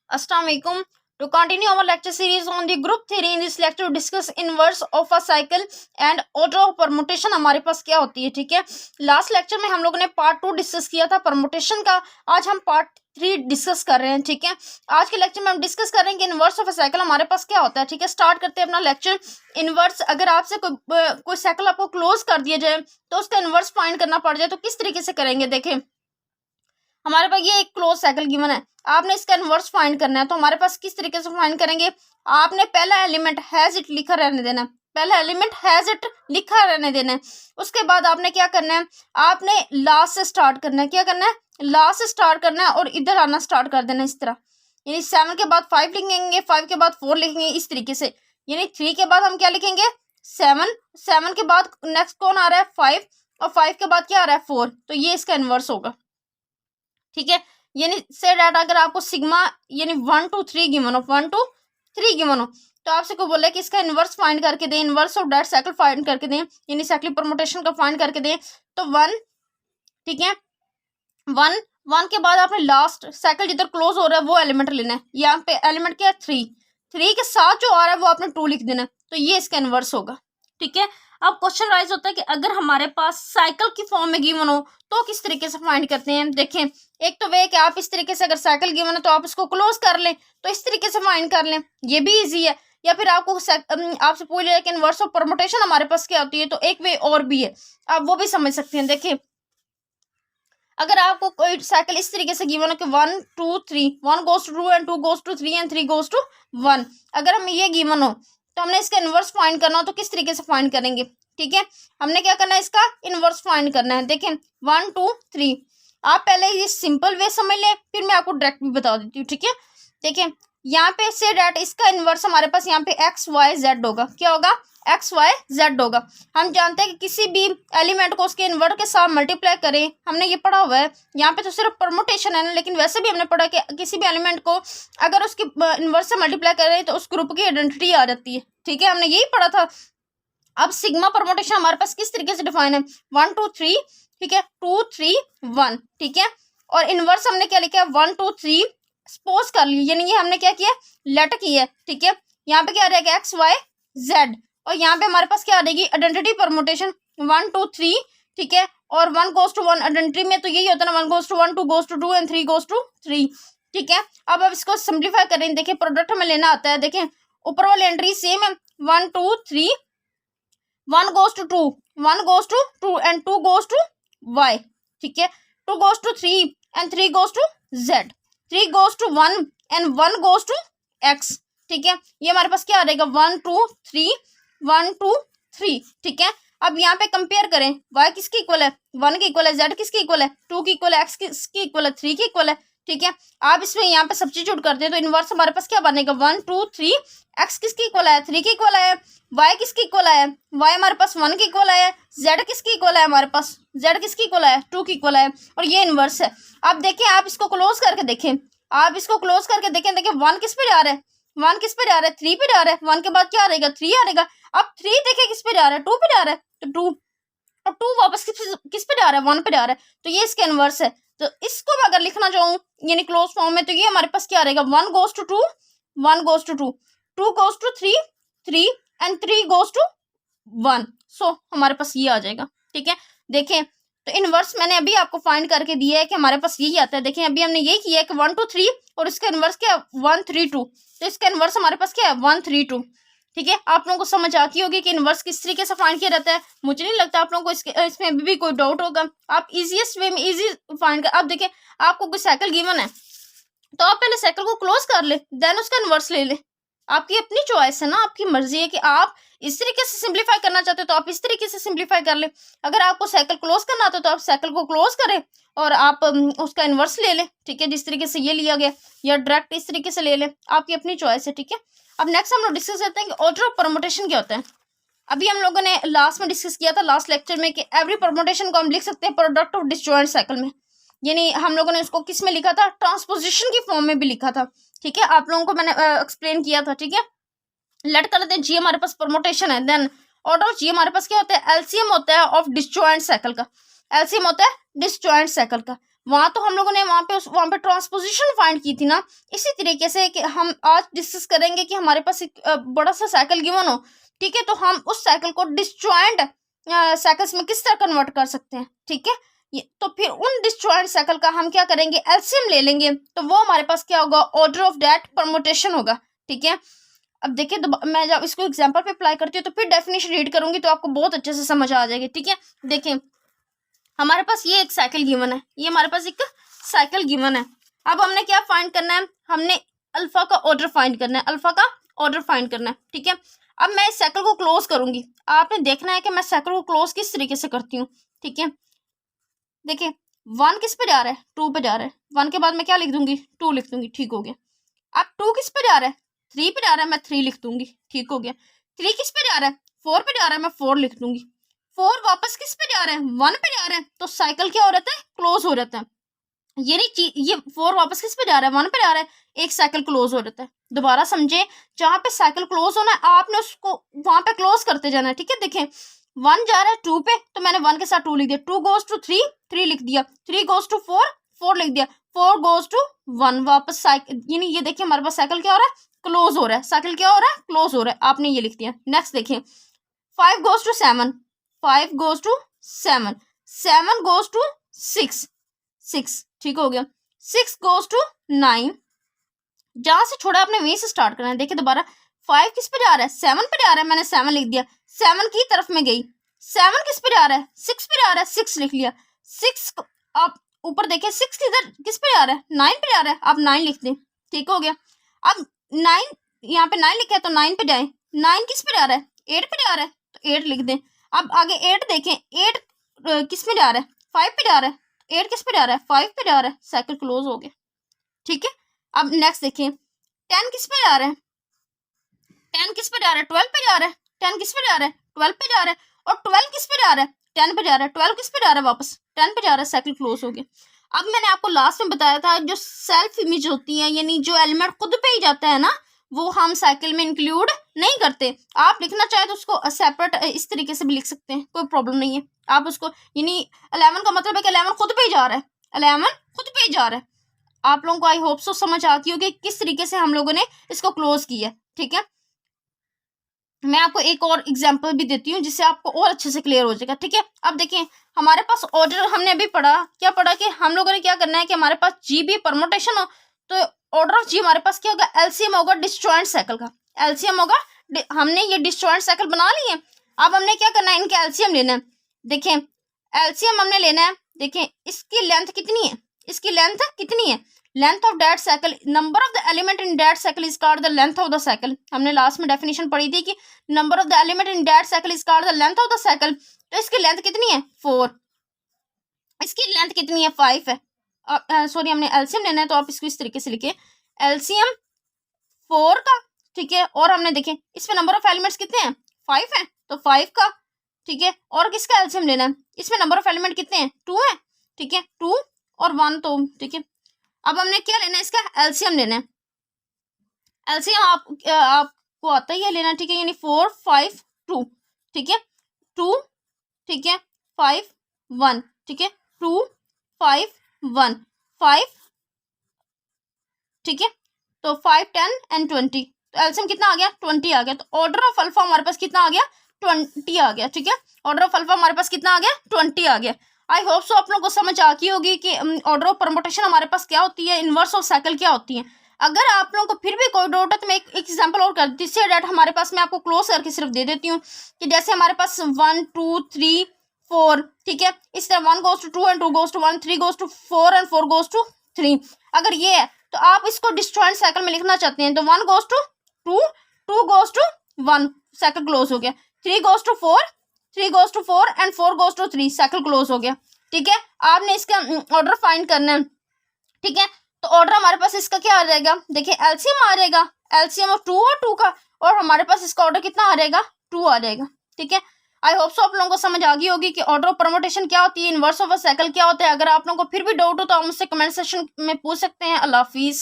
Assalamu alaikum. To continue our lecture series on the group theory, in this lecture we discuss inverse of a cycle and order of permutation हमारे पास क्या होती है। ठीक है, last lecture में हम लोगों ने पार्ट 2 डिस्कस किया था परमुटेशन का। आज हम पार्ट 3 डिस्कस कर रहे हैं। ठीक है, आज के लेक्चर में हम डिस्कस कर रहे हैं कि इनवर्स ऑफ अ साइकिल हमारे पास क्या होता है। ठीक है, स्टार्ट करते हैं अपना लेक्चर। इनवर्स, अगर आपसे कोई साइकिल आपको क्लोज कर दिया जाए तो उसका इनवर्स फाइंड करना पड़ जाए तो किस तरीके से करेंगे। देखें, हमारे पास ये एक क्लोज साइकिल गिवन है, आपने इसका इनवर्स फाइंड करना है तो हमारे पास किस तरीके से फाइंड करेंगे। आपने पहला एलिमेंट हैज इट लिखा रहने देना है, पहला एलिमेंट हैज इट लिखा रहने देना है। उसके बाद आपने क्या करना है, आपने लास्ट से स्टार्ट करना है। क्या करना है, लास्ट से स्टार्ट करना है और इधर आना स्टार्ट कर देना इस तरह। यानी 7 के बाद 5 लिखेंगे, 5 के बाद 4 लिखेंगे, इस तरीके से। यानी 3 के बाद हम क्या लिखेंगे, 7, 7 के बाद नेक्स्ट कौन आ रहा है, 5, और 5 के बाद क्या आ रहा है, 4। तो ये इसका इनवर्स होगा। ठीक है, यानी से डेट अगर आपको सिग्मा यानी 1 to 3 गिवन हो, 1 to 3 गिवन हो, तो आपसे को बोले कि इसका इनवर्स फाइंड करके दें, inverse of that cycle find करके दें, यानी साइक्लिक परमुटेशन का फाइंड करके दें। तो 1, ठीक है, 1 के बाद आपने लास्ट साइकिल जिधर क्लोज हो रहा है वो एलिमेंट लेना है। यहाँ पे एलिमेंट क्या है, 3 के साथ जो आ रहा है वो आपने 2 लिख देना है। तो ये इसका इनवर्स होगा। ठीक है, अब क्वेश्चन राइज होता है कि अगर हमारे पास साइकिल की फॉर्म में गिवन हो तो किस तरीके से फाइंड करते हैं। देखें, एक तो वे कि आप इस तरीके से, अगर साइकिल गिवन है तो आप इसको क्लोज कर लें, तो इस तरीके से फाइंड कर लें, ये भी इजी है। या फिर आपको आपसे पूछ लिया कि इनवर्स ऑफ परमुटेशन हमारे पास क्या होती है, तो एक वे और भी है, आप वो भी समझ सकते हैं। देखिए, अगर आपको कोई साइकिल इस तरीके से गिवन हो कि 1 2 3, 1 goes to 2 and 2 goes to 3 and 3 goes to 1, अगर हमें ये गिवन हो तो हमने इसका इनवर्स फाइंड करना हो तो किस तरीके से फाइंड करेंगे। ठीक है, हमने क्या करना है, इसका इनवर्स फाइंड करना है। देखें, 1 2 3, आप पहले ये सिंपल वे समझ लें, फिर मैं आपको डायरेक्ट भी बता देती हूँ। ठीक है, देखें यहाँ पे से डेट इसका इनवर्स हमारे पास यहाँ पे एक्स वाई जेड होगा। क्या होगा, एक्स वाई जेड होगा। हम जानते हैं कि किसी भी एलिमेंट को उसके इनवर्स के साथ मल्टीप्लाई करें, हमने ये पढ़ा हुआ है। यहाँ पे तो सिर्फ परमुटेशन है ना, लेकिन वैसे भी हमने पढ़ा कि किसी भी एलिमेंट को अगर उसके इनवर्स से मल्टीप्लाई करें तो उस ग्रुप की आइडेंटिटी आ जाती है। ठीक है, हमने यही पढ़ा था। अब सिग्मा परमुटेशन हमारे पास किस तरीके से डिफाइन है, 1 2 3, ठीक है, 2 3 1, ठीक है, और इनवर्स हमने क्या लिखा है, 1 2 3 सपोज कर ली, यानी ये हमने क्या किया, लेट की है। ठीक है, यहाँ पे क्या आ जाएगा, एक्स वाई जेड, और यहाँ पे हमारे पास क्या आ जाएगी, आइडेंटिटी परमुटेशन 1 2 3, ठीक है, और 1 goes to 1 आइडेंटिटी में तो यही होता है ना, 1 goes to 1, 2 goes to 2 and 3 goes to 3। ठीक है, अब इसको सिंप्लीफाई करें। देखिए, प्रोडक्ट हमें लेना आता है। देखें, ऊपर वाली एंट्री सेम है, 1 2 3, 1 goes to 2, 1 goes to 2 and 2 goes to y। ठीक है, 2 goes to 3 and 3 goes to z, 3 goes to 1 and 1 goes to x। ठीक है, ये हमारे पास क्या आ जाएगा, 1 2 3, 1 2 3। ठीक है, अब यहाँ पे कंपेयर करें, y किसकी इक्वल है, 1 की इक्वल है, z किसकी इक्वल है, 2 की इक्वल है, x किसकी इक्वल है, 3 की इक्वल है। ठीक है, आप इसमें यहाँ पे सब्स्टिट्यूट करते हैं तो इनवर्स हमारे पास क्या बनेगा, 1 2 3, x किसकी इक्वल है, 3 की इक्वल है, y किसकी इक्वल है, y हमारे पास 1 की इक्वल है, z किसकी इक्वल है, हमारे पास z किसकी इक्वल है, 2 की इक्वल है, और ये इनवर्स है। अब देखें, आप इसको क्लोज करके देखें, आप इसको क्लोज करके देखें। देखिए, 1 किस पे जा रहा है, 1 किस पे जा रहा है, 3 पे जा रहा है, 1 के बाद क्या आ रहेगा, 3 आ रहेगा। अब 3 देखे किस पे जा रहा है, 2 पे जा रहा है, तो 2, और 2 वापस किस पे जा रहा है, 1 पे जा रहा है, तो ये इसका इनवर्स है। तो इसको मैं अगर लिखना चाहूँ यानी क्लोज फॉर्म में, तो ये हमारे पास क्या रहेगा, 1 goes to 2, 1 goes to 2, 2 goes to 3, 3 and 3 goes to 1। सो हमारे पास ये आ जाएगा। ठीक है, देखें, तो इनवर्स मैंने अभी आपको फाइंड करके दिया है कि हमारे पास यही आता है। देखें, अभी हमने यही किया है कि 1 2 3 और इसका इनवर्स क्या है, 1 3 2, तो इसका इनवर्स हमारे पास क्या है, 1 3 2। ठीक है, आप लोगों को समझ आती होगी कि इनवर्स किस तरीके से फाइंड किया जाता है। मुझे नहीं लगता आप लोगों को इसमें अभी भी कोई डाउट होगा। आप इजीएस्ट वे में इजी फाइंड कर, आप देखिए, आपको कोई साइकिल गिवन है तो आप पहले साइकिल को क्लोज कर ले, देन उसका इनवर्स ले ले। आपकी अपनी चॉइस है ना, आपकी मर्जी है कि आप इस तरीके से सिंप्लीफाई करना चाहते हो तो आप इस तरीके से सिंप्लीफाई कर ले। अगर आपको साइकिल क्लोज करना आता है तो आप साइकिल को क्लोज करें और आप उसका इनवर्स ले लें। ठीक है, जिस तरीके से ये लिया गया, या डायरेक्ट इस तरीके से ले लें, आपकी अपनी चॉइस है। ठीक है, अब नेक्स्ट हम लोग डिस्कस करते हैं कि ऑर्डर ऑफ परमुटेशन क्या होता है। अभी हम लोगों ने लास्ट में डिस्कस किया था, लास्ट लेक्चर में, कि एवरी परमुटेशन को हम लिख सकते हैं प्रोडक्ट ऑफ डिसजॉइंट साइकिल में। यानी हम लोगों ने उसको किस में लिखा था, ट्रांसपोजिशन की फॉर्म में भी लिखा था। ठीक है, आप लोगों को मैंने एक्सप्लेन किया था। ठीक है, लेट कर लेते हैं, जी हमारे पास परमुटेशन है, देन ऑर्डर ऑफ जी हमारे पास क्या होता है, एलसीएम होता है ऑफ डिसजॉइंट साइकिल का, एलसीएम होता है डिसजॉइंट साइकिल का। वहाँ तो हम लोगों ने वहाँ पे ट्रांसपोजिशन फाइंड की थी ना। इसी तरीके से कि हम आज डिस्कस करेंगे कि हमारे पास एक बड़ा सा साइकिल गिवन हो, ठीक है, तो हम उस साइकिल को डिसजॉइंट साइकिल्स में किस तरह कन्वर्ट कर सकते हैं, ठीक है। तो फिर उन डिसजॉइंट साइकिल का हम क्या करेंगे, एलसीएम ले लेंगे, तो वो हमारे पास क्या होगा, ऑर्डर ऑफ दैट परमुटेशन होगा, ठीक है। अब देखिए मैं जब इसको एग्जांपल पे अप्लाई करती हूँ तो फिर डेफिनेशन रीड करूंगी तो आपको बहुत अच्छे से समझ आ जाएगी, ठीक है। देखिए हमारे पास ये एक साइकिल गिवन है, ये हमारे पास एक साइकिल गिवन है। अब हमने क्या फाइंड करना है, हमने अल्फा का ऑर्डर फाइंड करना है, अल्फा का ऑर्डर फाइंड करना है, ठीक है। अब मैं इस साइकिल को क्लोज करूंगी, आपने देखना है कि मैं साइकिल को क्लोज किस तरीके से करती हूँ, ठीक है। देखिए 1 किस पे जा रहा है, 2 पे जा रहा है, 1 के बाद मैं क्या लिख दूंगी, 2 लिख दूंगी, ठीक हो गया। अब 2 किस पे जा रहा है, 3 पे जा रहा है, मैं 3 लिख दूंगी, ठीक हो गया। 3 किस पे जा रहा है, 4 पे जा रहा है, मैं 4 लिख दूंगी। 4 वापस किस पे जा रहा है, 1 पे जा रहा है, तो साइकिल क्या हो रहता है, क्लोज हो रहता है। ये 4 वापस किस पे जा रहा है, 1 पे जा रहा है, एक साइकिल क्लोज हो रहता है। दोबारा समझे, जहां पे साइकिल क्लोज होना है आपने उसको वहां पे क्लोज करते जाना है, ठीक है। देखें 1 जा रहा है 2 पे, तो मैंने 1 के साथ 2 लिख दिया, 2 गोज टू 3, 3 लिख दिया, 3 गोज टू 4, 4 लिख दिया, 4 गोज टू 1, वापस साइकिल, यानी ये देखिए हमारे पास साइकिल क्या हो रहा है, क्लोज हो रहा है, साइकिल क्या हो रहा है, क्लोज हो रहा है, आपने ये लिख दिया। नेक्स्ट देखिए 5 goes to 7, 5 goes to 7, 7 goes to 6, 6, ठीक हो गया। 6 गोज टू 9, जहां से छोड़ा आपने वहीं से स्टार्ट करना है। देखिए दोबारा 5 किस पे जा रहा है, 7 पे जा रहा है, मैंने 7 लिख दिया, 7 की तरफ में गई। 7 किस पे जा रहा है, 6 पे जा रहा है, 6 लिख लिया। 6 आप ऊपर देखिए 6 किधर किस पे जा रहा है, 9 पे जा रहा है, आप 9 लिख दें, ठीक हो गया। अब 9 यहाँ पे 9 लिखा है तो 9 पे जाए, 9 किस पे जा रहा है, 8 पे जा रहा है, तो 8 लिख दें। अब आगे 8 देखें, 8 किस पे जा रहा है, 5 पे जा रहा है, 8 किस पे जा रहा है, 5 पे जा रहा है, साइकिल क्लोज हो गया, ठीक है। अब नेक्स्ट देखिए 10 किस पे जा रहा है, 10 किस पे जा रहा है, 12 पे जा रहा है, 10 किस पे जा रहा है, 12 पे जा रहा है, और 12 किस पे जा रहा है, 10 पे जा रहा है, 12 किस पे जा रहा है, वापस 10 पे जा रहा है, साइकिल क्लोज हो गया। अब मैंने आपको लास्ट में बताया था जो सेल्फ इमेज होती है, यानी जो एलिमेंट खुद पे ही जाता है ना, वो हम साइकिल में इंक्लूड नहीं करते। आप लिखना चाहे तो उसको सेपरेट इस तरीके से भी लिख सकते हैं, कोई प्रॉब्लम नहीं है। आप उसको यानी 11 का मतलब है कि 11 खुद पे ही जा रहा है, 11 खुद पे ही जा रहा है। आप लोगों को आई होप सो समझ आ गई होगी किस तरीके से हम लोगों ने इसको क्लोज किया, ठीक है। मैं आपको एक और एग्जांपल भी देती हूँ जिससे आपको और अच्छे से क्लियर हो जाएगा, ठीक है। अब देखिए हमारे पास ऑर्डर, हमने अभी पढ़ा क्या पढ़ा कि हम लोगों ने क्या करना है कि हमारे पास जी भी परमुटेशन हो, तो ऑर्डर ऑफ जी हमारे पास क्या होगा, एलसीएम होगा डिसजॉइंट साइकिल का, एलसीएम होगा। हमने ये डिसजॉइंट साइकिल बना लिए। अब हमने क्या करना है, इनके एलसीएम लेना है। देखें एलसीएम हमने लेना है, देखें इसकी लेंथ कितनी है, इसकी लेंथ कितनी है, length of that cycle, number of the element in that cycle is called the length of the cycle. हमने लास्ट में डेफिनेशन पढ़ी थी कि number of the element in that cycle is called the length of the cycle. तो इसकी length कितनी है, 4, इसकी लेंथ कितनी है, 5 है। सॉरी हमने एलसीएम लेना है, तो आप इसको इस तरीके से लिखे, एलसीएम 4 का, ठीक है। और हमने देखें इसमें नंबर ऑफ एलिमेंट्स कितने हैं, 5 है, तो 5 का, ठीक है। और किसका एलसीएम लेना है, इसमें नंबर ऑफ एलिमेंट कितने हैं, 2 है, ठीक है, 2 और 1, तो ठीक है। अब हमने क्या लेना है, इसका एलसीएम लेना है। एलसीएम आपको आता ही है लेना, ठीक है, यानी 4 5 2, ठीक है, 2, ठीक है, 5 1, ठीक है, 2 5 1 5, ठीक है, तो 5 10 एंड 20, तो एलसीएम कितना आ गया, 20 आ गया। तो ऑर्डर ऑफ अल्फा हमारे पास कितना आ गया, 20 आ गया, ठीक है। ऑर्डर ऑफ अल्फा हमारे पास कितना आ गया, 20 आ गया। आई होप सो आप लोगों को समझ आ गई होगी कि ऑर्डर ऑफ परमुटेशन हमारे पास क्या होती है, इनवर्स ऑफ साइकिल क्या होती है। अगर आप लोगों को फिर भी कोई डाउट है तो मैं एक एग्जांपल और कर दी से डेट हमारे पास, मैं आपको क्लोज करके सिर्फ दे देती हूँ कि जैसे हमारे पास 1 2 3 4, ठीक है, इस तरह 1 goes to 2 and 2 goes to 1, 3 goes to 4 and 4 goes to 3। अगर ये है तो आप इसको डिस्जॉइंट साइकिल में लिखना चाहते हैं तो 1 goes to 2, 2 goes to 1, cycle close हो गया। 3 goes to 4, 3 goes to 4 and 4 goes to 3, cycle close हो गया, ठीक है। आपने इसका ऑर्डर फाइंड करना है, ठीक है। तो ऑर्डर हमारे पास इसका क्या आ जाएगा, देखिए एलसीएम आ जाएगा, एलसीएम ऑफ 2 और 2 का, और हमारे पास इसका ऑर्डर कितना आ जाएगा, 2 आ जाएगा, ठीक है। आई होप सो आप लोगों को समझ आ गई होगी कि ऑर्डर ऑफ परमुटेशन क्या होती है, इनवर्स ऑफ अ साइकिल क्या होता है। अगर आप लोगों को फिर भी डाउट हो तो आप मुझसे कमेंट सेक्शन में पूछ सकते हैं। अल्लाह हाफिज़।